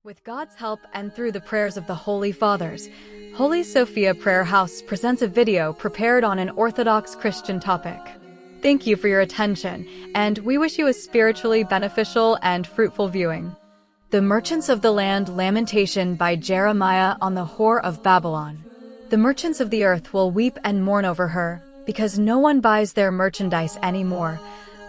With God's help and through the prayers of the Holy Fathers, Holy Sophia Prayer House presents a video prepared on an Orthodox Christian topic. Thank you for your attention, and we wish you a spiritually beneficial and fruitful viewing. The Merchants of the Land Lamentation by Jeremiah on the whore of Babylon. The merchants of the earth will weep and mourn over her, because no one buys their merchandise anymore.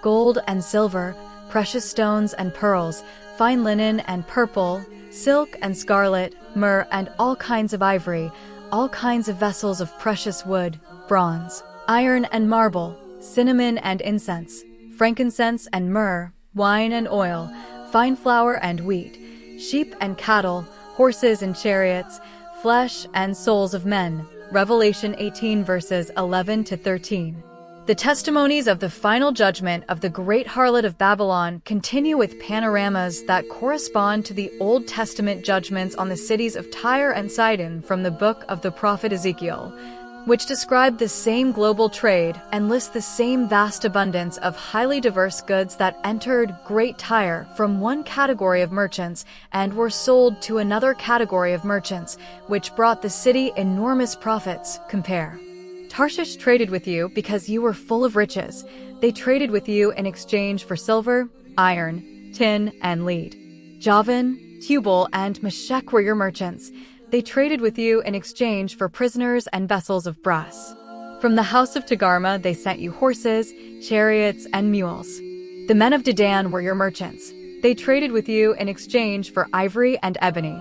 Gold and silver, precious stones and pearls, fine linen and purple, silk and scarlet, myrrh and all kinds of ivory, all kinds of vessels of precious wood, bronze, iron and marble, cinnamon and incense, frankincense and myrrh, wine and oil, fine flour and wheat, sheep and cattle, horses and chariots, flesh and souls of men. Revelation 18 verses 11 to 13. The testimonies of the final judgment of the great harlot of Babylon continue with panoramas that correspond to the Old Testament judgments on the cities of Tyre and Sidon from the book of the prophet Ezekiel, which describe the same global trade and list the same vast abundance of highly diverse goods that entered Great Tyre from one category of merchants and were sold to another category of merchants, which brought the city enormous profits. Compare. Tarshish traded with you because you were full of riches. They traded with you in exchange for silver, iron, tin, and lead. Javan, Tubal, and Meshech were your merchants. They traded with you in exchange for prisoners and vessels of brass. From the house of Togarmah they sent you horses, chariots, and mules. The men of Dedan were your merchants. They traded with you in exchange for ivory and ebony.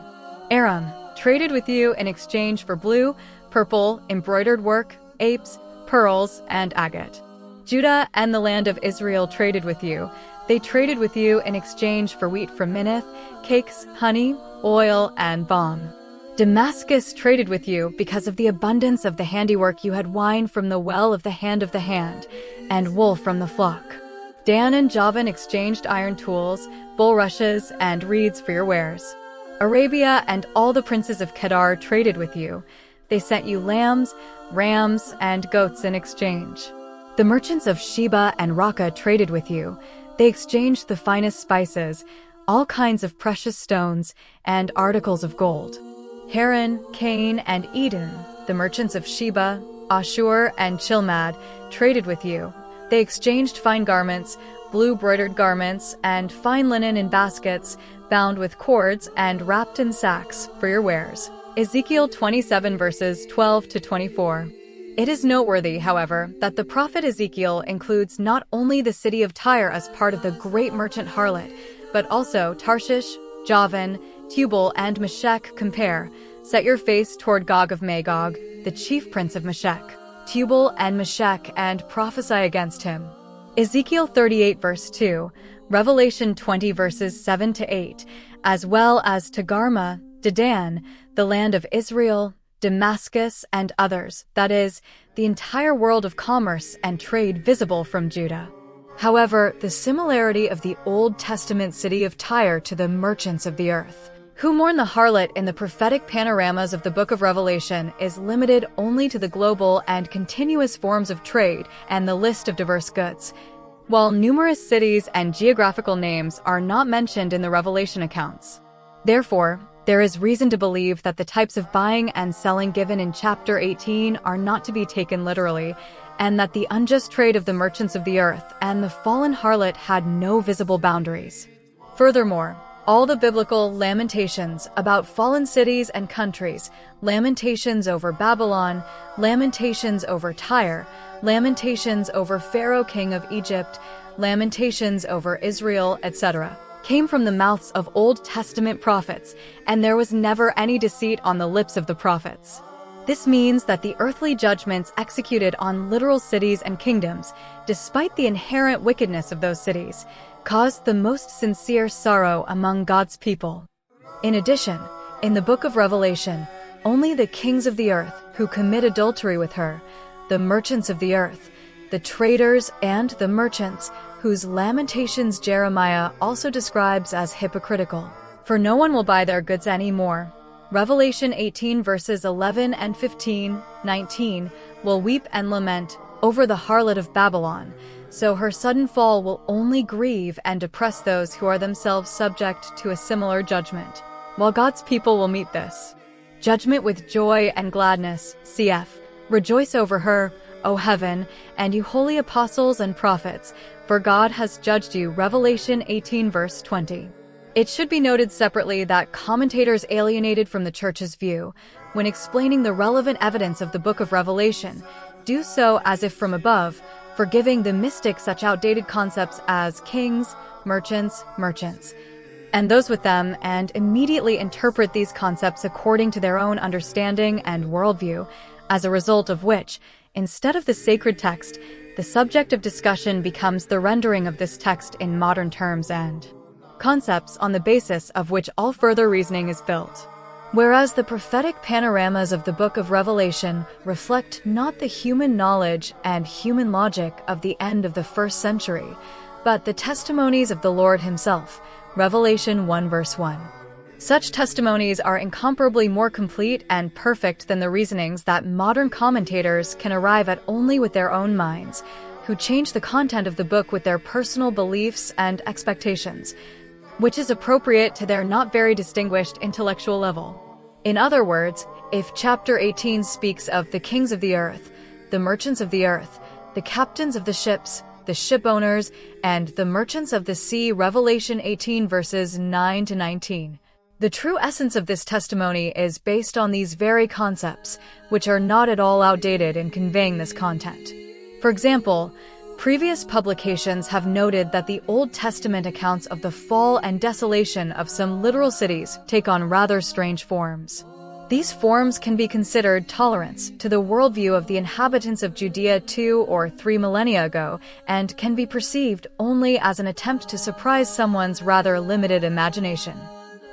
Aram traded with you in exchange for blue, purple, embroidered work, apes, pearls, and agate. Judah and the land of Israel traded with you. They traded with you in exchange for wheat from Minnith, cakes, honey, oil, and balm. Damascus traded with you because of the abundance of the handiwork. You had wine from the well of the hand, and wool from the flock. Dan and Javan exchanged iron tools, bulrushes, and reeds for your wares. Arabia and all the princes of Kedar traded with you. They sent you lambs, rams, and goats in exchange. The merchants of Sheba and Rakkah traded with you. They exchanged the finest spices, all kinds of precious stones, and articles of gold. Haran, Cain, and Eden, the merchants of Sheba, Ashur, and Chilmad, traded with you. They exchanged fine garments, blue broidered garments, and fine linen in baskets, bound with cords and wrapped in sacks for your wares. Ezekiel 27 verses 12 to 24. It is noteworthy, however, that the prophet Ezekiel includes not only the city of Tyre as part of the great merchant harlot, but also Tarshish, Javan, Tubal, and Meshech. Compare. Set your face toward Gog of Magog, the chief prince of Meshech, Tubal and Meshech, and prophesy against him. Ezekiel 38 verse 2, Revelation 20 verses 7 to 8, as well as Togarmah, Dedan, the land of Israel, Damascus, and others, that is, the entire world of commerce and trade visible from Judah. However, the similarity of the Old Testament city of Tyre to the merchants of the earth, who mourn the harlot in the prophetic panoramas of the book of Revelation, is limited only to the global and continuous forms of trade and the list of diverse goods, while numerous cities and geographical names are not mentioned in the Revelation accounts. Therefore, there is reason to believe that the types of buying and selling given in chapter 18 are not to be taken literally, and that the unjust trade of the merchants of the earth and the fallen harlot had no visible boundaries. Furthermore, all the biblical lamentations about fallen cities and countries, lamentations over Babylon, lamentations over Tyre, lamentations over Pharaoh king of Egypt, lamentations over Israel, etc., came from the mouths of Old Testament prophets, and there was never any deceit on the lips of the prophets. This means that the earthly judgments executed on literal cities and kingdoms, despite the inherent wickedness of those cities, caused the most sincere sorrow among God's people. In addition, in the book of Revelation, only the kings of the earth who commit adultery with her, the merchants of the earth, the traders and the merchants, whose lamentations Jeremiah also describes as hypocritical. For no one will buy their goods anymore. Revelation 18 verses 11 and 15, 19, will weep and lament over the harlot of Babylon, so her sudden fall will only grieve and depress those who are themselves subject to a similar judgment. while God's people will meet this judgment with joy and gladness. Cf. Rejoice over her, O heaven, and you holy apostles and prophets, for God has judged you. Revelation 18 verse 20. It should be noted separately that commentators alienated from the church's view, when explaining the relevant evidence of the book of Revelation, do so as if from above, forgiving the mystics such outdated concepts as kings, merchants, and those with them, and immediately interpret these concepts according to their own understanding and worldview, as a result of which, instead of the sacred text, the subject of discussion becomes the rendering of this text in modern terms and concepts on the basis of which all further reasoning is built. Whereas the prophetic panoramas of the book of Revelation reflect not the human knowledge and human logic of the end of the 1st century, but the testimonies of the Lord himself. Revelation 1 verse 1. Such testimonies are incomparably more complete and perfect than the reasonings that modern commentators can arrive at only with their own minds, who change the content of the book with their personal beliefs and expectations, which is appropriate to their not very distinguished intellectual level. In other words, if chapter 18 speaks of the kings of the earth, the merchants of the earth, the captains of the ships, the ship owners, and the merchants of the sea, Revelation 18 verses 9 to 19. The true essence of this testimony is based on these very concepts, which are not at all outdated in conveying this content. For example, previous publications have noted that the Old Testament accounts of the fall and desolation of some literal cities take on rather strange forms. These forms can be considered tolerance to the worldview of the inhabitants of Judea 2 or 3 millennia ago, and can be perceived only as an attempt to surprise someone's rather limited imagination.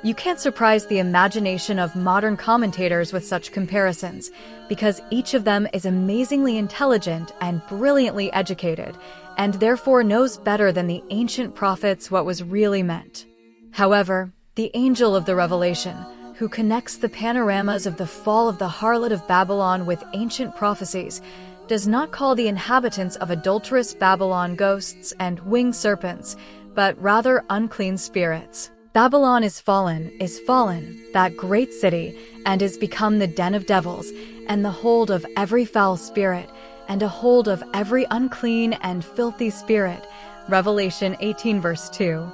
You can't surprise the imagination of modern commentators with such comparisons, because each of them is amazingly intelligent and brilliantly educated, and therefore knows better than the ancient prophets what was really meant. However, the angel of the Revelation, who connects the panoramas of the fall of the harlot of Babylon with ancient prophecies, does not call the inhabitants of adulterous Babylon ghosts and winged serpents, but rather unclean spirits. Babylon is fallen, that great city, and is become the den of devils, and the hold of every foul spirit, and a hold of every unclean and filthy spirit. Revelation 18 verse 2.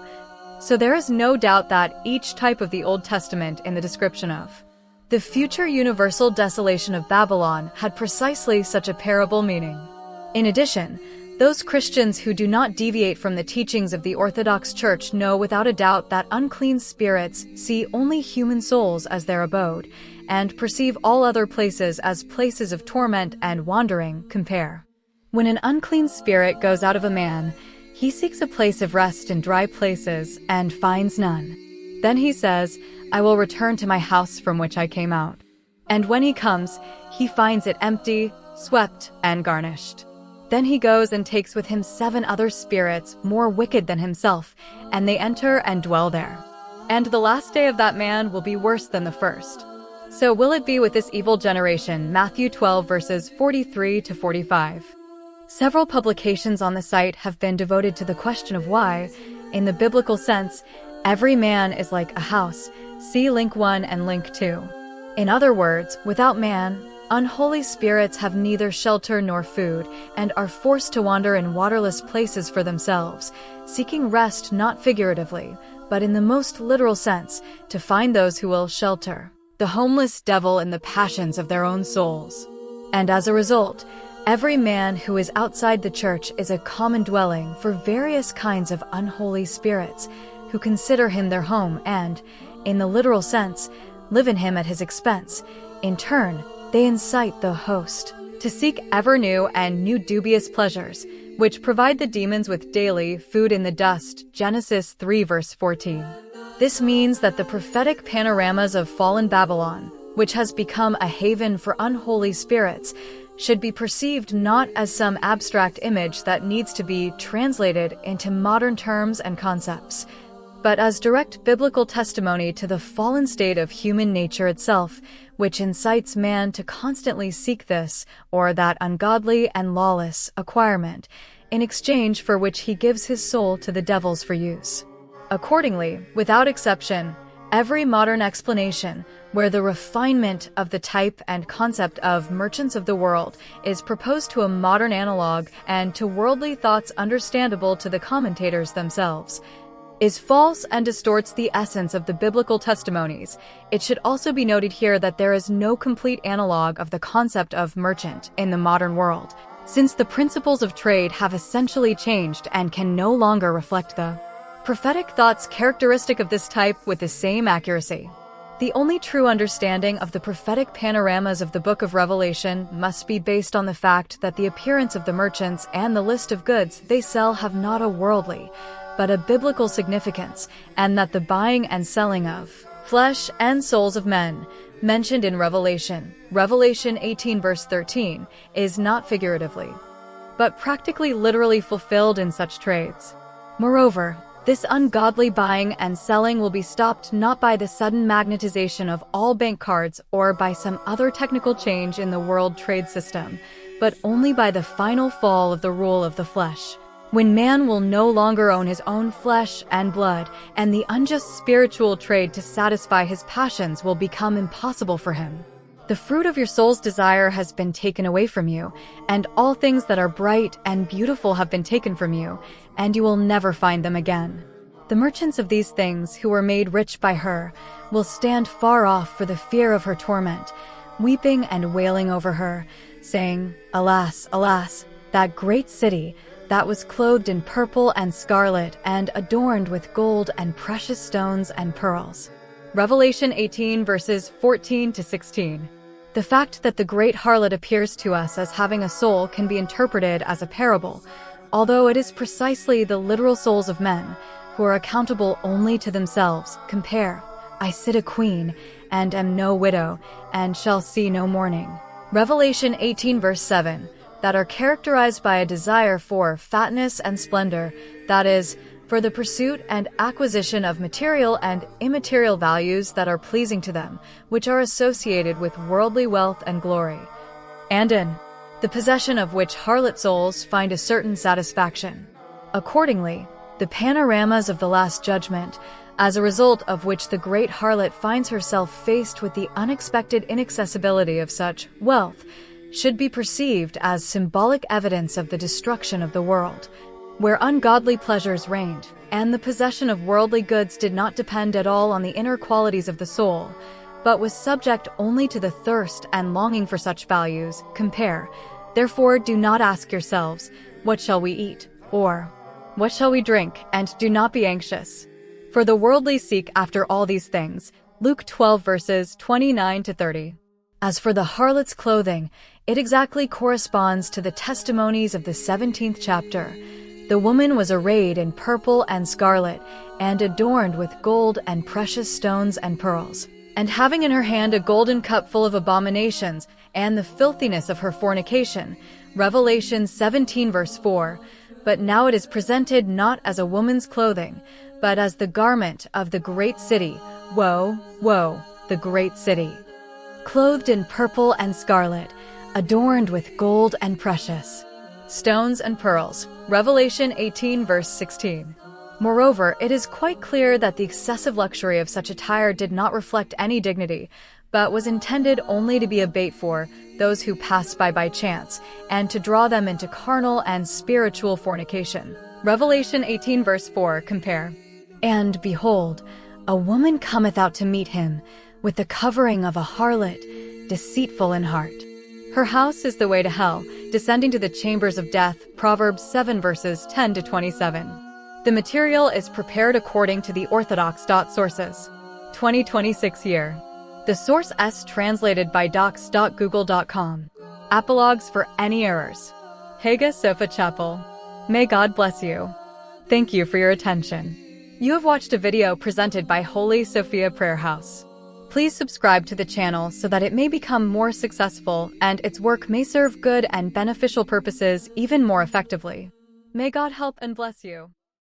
So there is no doubt that each type of the Old Testament in the description of the future universal desolation of Babylon had precisely such a parable meaning. In addition, those Christians who do not deviate from the teachings of the Orthodox Church know without a doubt that unclean spirits see only human souls as their abode, and perceive all other places as places of torment and wandering. Compare. When an unclean spirit goes out of a man, he seeks a place of rest in dry places and finds none. Then he says, I will return to my house from which I came out. And when he comes, he finds it empty, swept, and garnished. Then he goes and takes with him 7 other spirits more wicked than himself, and they enter and dwell there. And the last day of that man will be worse than the first. So will it be with this evil generation. Matthew 12 verses 43 to 45. Several publications on the site have been devoted to the question of why, in the biblical sense, every man is like a house. See link 1 and link 2. In other words, without man, unholy spirits have neither shelter nor food, and are forced to wander in waterless places for themselves, seeking rest not figuratively, but in the most literal sense, to find those who will shelter the homeless devil in the passions of their own souls. And as a result, every man who is outside the church is a common dwelling for various kinds of unholy spirits, who consider him their home and, in the literal sense, live in him at his expense. In turn, they incite the host to seek ever new and new dubious pleasures, which provide the demons with daily food in the dust. Genesis 3 verse 14. This means that the prophetic panoramas of fallen Babylon, which has become a haven for unholy spirits, should be perceived not as some abstract image that needs to be translated into modern terms and concepts, but as direct biblical testimony to the fallen state of human nature itself, which incites man to constantly seek this or that ungodly and lawless acquirement, in exchange for which he gives his soul to the devils for use. Accordingly, without exception, Every modern explanation, where the refinement of the type and concept of merchants of the world is proposed to a modern analog and to worldly thoughts understandable to the commentators themselves, is false and distorts the essence of the biblical testimonies. It should also be noted here that there is no complete analog of the concept of merchant in the modern world, since the principles of trade have essentially changed and can no longer reflect the prophetic thoughts characteristic of this type with the same accuracy. The only true understanding of the prophetic panoramas of the book of Revelation must be based on the fact that the appearance of the merchants and the list of goods they sell have not a worldly, but a biblical significance, and that the buying and selling of flesh and souls of men, mentioned in Revelation 18 verse 13, is not figuratively, but practically literally fulfilled in such trades. Moreover, this ungodly buying and selling will be stopped not by the sudden magnetization of all bank cards or by some other technical change in the world trade system, but only by the final fall of the rule of the flesh, when man will no longer own his own flesh and blood, and the unjust spiritual trade to satisfy his passions will become impossible for him. The fruit of your soul's desire has been taken away from you, and all things that are bright and beautiful have been taken from you, and you will never find them again. The merchants of these things, who were made rich by her, will stand far off for the fear of her torment, weeping and wailing over her, saying, "Alas, alas, that great city, that was clothed in purple and scarlet and adorned with gold and precious stones and pearls." Revelation 18 verses 14 to 16. The fact that the great harlot appears to us as having a soul can be interpreted as a parable, although it is precisely the literal souls of men, who are accountable only to themselves. Compare, "I sit a queen, and am no widow, and shall see no mourning." Revelation 18 verse 7, that are characterized by a desire for fatness and splendor, that is, for the pursuit and acquisition of material and immaterial values that are pleasing to them, which are associated with worldly wealth and glory, and in the possession of which harlot souls find a certain satisfaction. Accordingly, the panoramas of the Last Judgment, as a result of which the great harlot finds herself faced with the unexpected inaccessibility of such wealth, should be perceived as symbolic evidence of the destruction of the world, where ungodly pleasures reigned, and the possession of worldly goods did not depend at all on the inner qualities of the soul, but was subject only to the thirst and longing for such values. Compare, "Therefore do not ask yourselves, 'What shall we eat?' or 'What shall we drink?' and do not be anxious. For the worldly seek after all these things." Luke 12 verses 29 to 30. As for the harlot's clothing, it exactly corresponds to the testimonies of the 17th chapter. The woman was arrayed in purple and scarlet, and adorned with gold and precious stones and pearls, and having in her hand a golden cup full of abominations and the filthiness of her fornication. Revelation 17 verse 4. But now it is presented not as a woman's clothing, but as the garment of the great city. Woe, woe, the great city! Clothed in purple and scarlet, adorned with gold and precious stones and pearls. Revelation 18 verse 16. Moreover, it is quite clear that the excessive luxury of such attire did not reflect any dignity, but was intended only to be a bait for those who passed by chance, and to draw them into carnal and spiritual fornication. Revelation 18 verse 4, compare. "And behold, a woman cometh out to meet him, with the covering of a harlot, deceitful in heart. Her house is the way to hell, descending to the chambers of death." Proverbs 7 verses 10 to 27. The material is prepared according to the Orthodox sources. 2026 year. The source S translated by docs.google.com. Apologues for any errors. Hagia Sophia Chapel. May God bless you. Thank you for your attention. You have watched a video presented by Holy Sophia Prayer House. Please subscribe to the channel so that it may become more successful and its work may serve good and beneficial purposes even more effectively. May God help and bless you.